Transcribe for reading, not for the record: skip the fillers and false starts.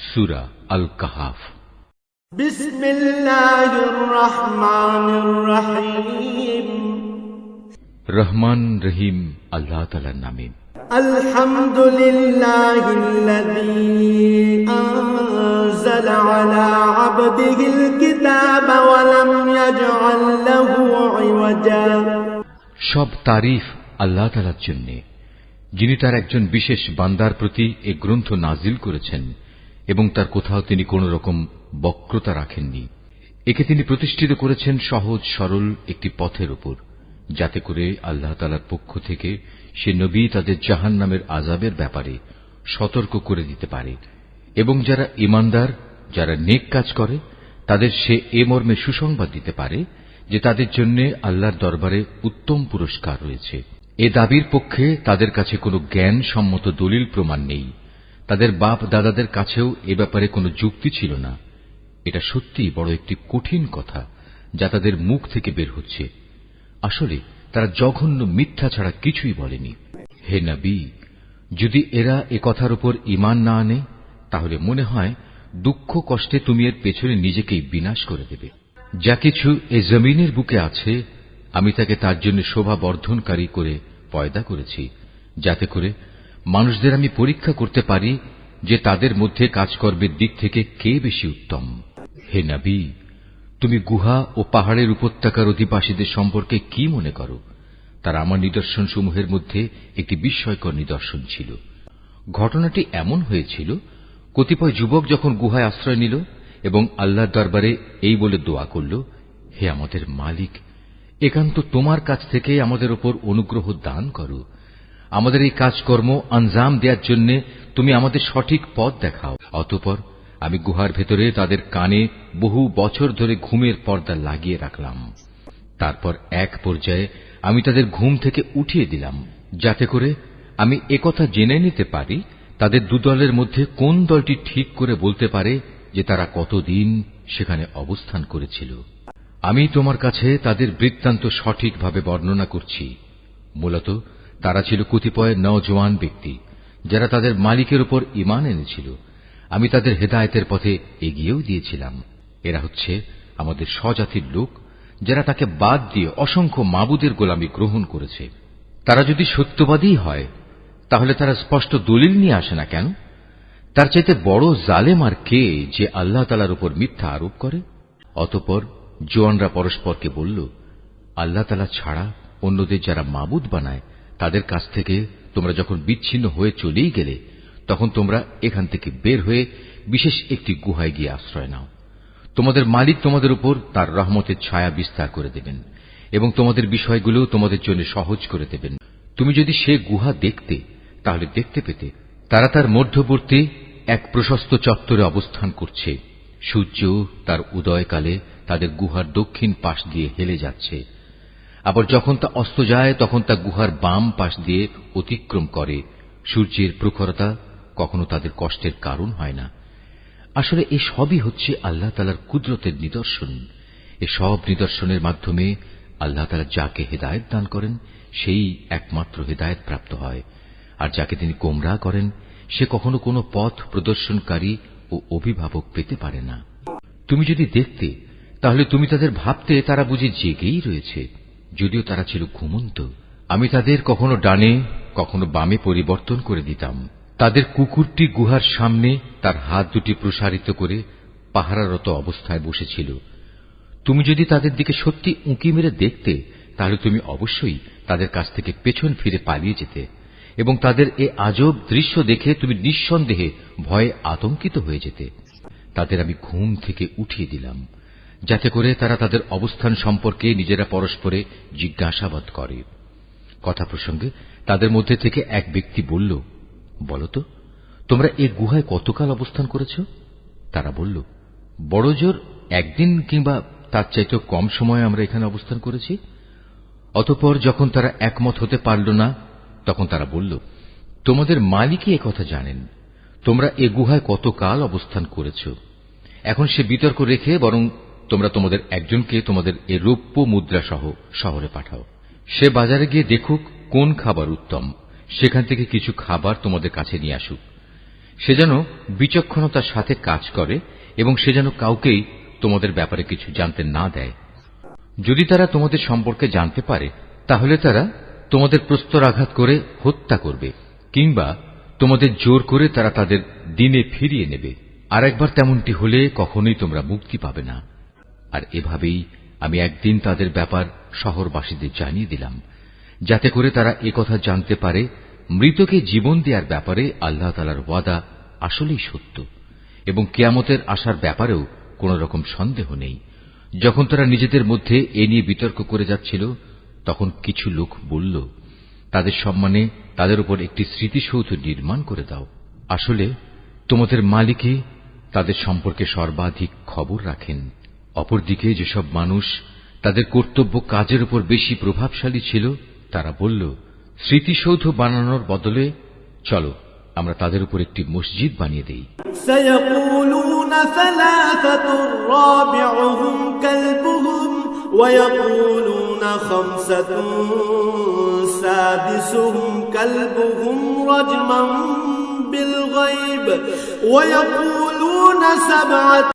সূরা আল কাহাফ। বিসমিল্লাহির রহমানির রহিম। রহমান রহিম আল্লাহ তাআলার নামে। আলহামদুলিল্লাহিল্লাযী আনজালা আলা আবদিহিল কিতাবা ওয়া লাম ইয়াজআল লাহু ইওয়াজা। সব তারিফ আল্লাহ তাআলার জন্য, যিনি তার একজন বিশেষ বান্দার প্রতি এই গ্রন্থ নাজিল করেছেন এবং তার কোথাও তিনি কোন রকম বক্রতা রাখেননি। একে তিনি প্রতিষ্ঠিত করেছেন সহজ সরল একটি পথের উপর, যাতে করে আল্লাহ তাআলার পক্ষ থেকে সে নবী তাদের জাহান্নামের আযাবের ব্যাপারে সতর্ক করে দিতে পারে এবং যারা ঈমানদার, যারা নেক কাজ করে, তাদের সে এ মর্মে সুসংবাদ দিতে পারে যে তাদের জন্য আল্লাহর দরবারে উত্তম পুরস্কার রয়েছে। এ দাবির পক্ষে তাদের কাছে কোনো জ্ঞান সম্মত দলিল প্রমাণ নেই। তাদের বাপ দাদাদের কাছেও এ ব্যাপারে কোনো যুক্তি ছিল না। এটা সত্যিই বড় একটি কঠিন কথা যা তাদের মুখ থেকে বের হচ্ছে। আসলে তারা জঘন্য মিথ্যা ছাড়া কিছুই বলেনি। হে নবী, যদি এরা এ কথার উপর ঈমান না আনে, তাহলে মনে হয় দুঃখ কষ্টে তুমি এর পেছনে নিজেকেই বিনাশ করে দেবে। যা কিছু এ জমিনের বুকে আছে, আমি তাকে তার জন্য শোভা বর্ধনকারী করে পয়দা করেছি, যাতে করে মানুষদের আমি পরীক্ষা করতে পারি যে তাদের মধ্যে কাজকর্মের দিক থেকে কে বেশি উত্তম। হে নবী, তুমি গুহা ও পাহাড়ের উপত্যকার অধিবাসীদের সম্পর্কে কি মনে করো? তারা আমার নিদর্শন সমূহের মধ্যে একটি বিস্ময়কর নিদর্শন ছিল। ঘটনাটি এমন হয়েছিল, কতিপয় যুবক যখন গুহায় আশ্রয় নিল এবং আল্লাহর দরবারে এই বলে দোয়া করল, হে আমাদের মালিক, একান্ত তোমার কাছ থেকে আমাদের ওপর অনুগ্রহ দান করো। আমাদের এই কাজকর্ম আঞ্জাম দেওয়ার জন্য তুমি আমাদের সঠিক পথ দেখাও। অতঃপর আমি গুহার ভেতরে তাদের কানে বহু বছর ধরে ঘুমের পর্দা লাগিয়ে রাখলাম। তারপর এক পর্যায়ে আমি তাদের ঘুম থেকে উঠিয়ে দিলাম, যাতে করে আমি একথা জেনে নিতে পারি তাদের দুদলের মধ্যে কোন দলটি ঠিক করে বলতে পারে যে তারা কতদিন সেখানে অবস্থান করেছিল। আমি তোমার কাছে তাদের বৃত্তান্ত সঠিকভাবে বর্ণনা করছি। মূলত তারা ছিল কতিপয় নওজোয়ান ব্যক্তি, যারা তাদের মালিকের উপর ঈমান এনেছিল। আমি তাদের হেদায়েতের পথে এগিয়েও দিয়েছিলাম। এরা হচ্ছে আমাদের স্বজাতির লোক, যারা তাকে বাদ দিয়ে অসংখ্য মাবুদের গোলামি গ্রহণ করেছে। তারা যদি সত্যবাদী হয়, তাহলে তারা স্পষ্ট দলিল নিয়ে আসে না কেন? তার চাইতে বড় জালেম আর কে, যে আল্লাহ তাআলার উপর মিথ্যা আরোপ করে? অতঃপর জোয়ানরা পরস্পরকে বলল, আল্লাহ তাআলা ছাড়া অন্যদের যারা মাবুদ বানায়, তাদের কাছ থেকে তোমরা যখন বিচ্ছিন্ন হয়ে চলেই গেলে, তখন তোমরা এখান থেকে বের হয়ে বিশেষ একটি গুহায় গিয়ে আশ্রয় নাও। তোমাদের মালিক তোমাদের উপর তার রহমতের ছায়া বিস্তার করে দেবেন এবং তোমাদের বিষয়গুলো তোমাদের জন্য সহজ করে দেবেন। তুমি যদি সে গুহা দেখতে, তাহলে দেখতে পেতে তারা তার মধ্যবর্তী এক প্রশস্ত চত্বরে অবস্থান করছে। সূর্য তার উদয়কালে তাদের গুহার দক্ষিণ পাশ দিয়ে হেলে যাচ্ছে, আবার যখন তা অস্ত যায় তখন তা গুহার বাম পাশ দিয়ে অতিক্রম করে। সূর্যের প্রখরতা কখনো তাদের কষ্টের কারণ হয় না। আসলে এই সবই হচ্ছে আল্লাহ তাআলার কুদরতের নিদর্শন। এই সব নিদর্শনের মাধ্যমে আল্লাহ তাআলা যাকে হেদায়েত দান করেন, সেই একমাত্র হেদায়েত প্রাপ্ত হয়, আর যাকে তিনি গোমরাহ করেন, সে কখনো কোনো পথ প্রদর্শনকারী ও অভিভাবক পেতে পারে না। তুমি যদি দেখতে, তাহলে তুমি তাদের ভাবতে তারা বুঝি জেগেই রয়েছে, যদিও তারা ছিল ঘুমন্ত। আমি তাদের কখনো ডানে কখনো বামে পরিবর্তন করে দিতাম। তাদের কুকুরটি গুহার সামনে তার হাত দুটি প্রসারিত করে পাহারারত অবস্থায় বসেছিল। তুমি যদি তাদের দিকে সত্যি উঁকি মেরে দেখতে, তাহলে তুমি অবশ্যই তাদের কাছ থেকে পেছন ফিরে পালিয়ে যেতে এবং তাদের এ আজব দৃশ্য দেখে তুমি নিঃসন্দেহে ভয়ে আতঙ্কিত হয়ে যেতে। তাদের আমি ঘুম থেকে উঠিয়ে দিলাম, যাতে করে তারা তাদের অবস্থান সম্পর্কে নিজেরা পরস্পরে জিজ্ঞাসাবাদ করে। কথা প্রসঙ্গে তাদের মধ্যে থেকে এক ব্যক্তি বলল, বলতো তোমরা এ গুহায় কতকাল অবস্থান করেছ? তারা বলল, বড় জোর একদিন কিংবা তার চাইতেও কম সময় আমরা এখানে অবস্থান করেছি। অতঃপর যখন তারা একমত হতে পারল না, তখন তারা বলল, তোমাদের মালিকই একথা জানেন তোমরা এ গুহায় কতকাল অবস্থান করেছ। এখন সে বিতর্ক রেখে বরং তোমরা তোমাদের একজনকে তোমাদের এ রৌপ্য মুদ্রা সহ শহরে পাঠাও। সে বাজারে গিয়ে দেখুক কোন খাবার উত্তম, সেখান থেকে কিছু খাবার তোমাদের কাছে নিয়ে আসুক। সে যেন বিচক্ষণতার সাথে কাজ করে এবং সে যেন কাউকেই তোমাদের ব্যাপারে কিছু জানতে না দেয়। যদি তারা তোমাদের সম্পর্কে জানতে পারে তাহলে তারা তোমাদের প্রস্তরাঘাত করে হত্যা করবে, কিংবা তোমাদের জোর করে তারা তাদের দিনে ফিরিয়ে নেবে। আর একবার তেমনটি হলে কখনোই তোমরা মুক্তি পাবে না। আর এভাবেই আমি একদিন তাদের ব্যাপার শহরবাসীদের জানিয়ে দিলাম, যাতে করে তারা একথা জানতে পারে মৃতকে জীবন দেওয়ার ব্যাপারে আল্লাহ তাআলার ওয়াদা আসলেই সত্য এবং কিয়ামতের আসার ব্যাপারেও কোন রকম সন্দেহ নেই। যখন তারা নিজেদের মধ্যে এ নিয়ে বিতর্ক করে যাচ্ছিল, তখন কিছু লোক বলল, তাদের সম্মানে তাদের উপর একটি স্মৃতিসৌধ নির্মাণ করে দাও। আসলে তোমাদের মালিকই তাদের সম্পর্কে সর্বাধিক খবর রাখেন। অপরদিকে যেসব মানুষ তাদের কর্তব্য কাজের উপর বেশি প্রভাবশালী ছিল, তারা বলল, স্মৃতিসৌধ বানানোর বদলে চলো আমরা তাদের উপর একটি মসজিদ বানিয়ে দেই। سيقولون ثلاثة رابعهم كلبهم ويقولون خمسة سادسهم كلبهم رجما بالغيب ويقولون سبعة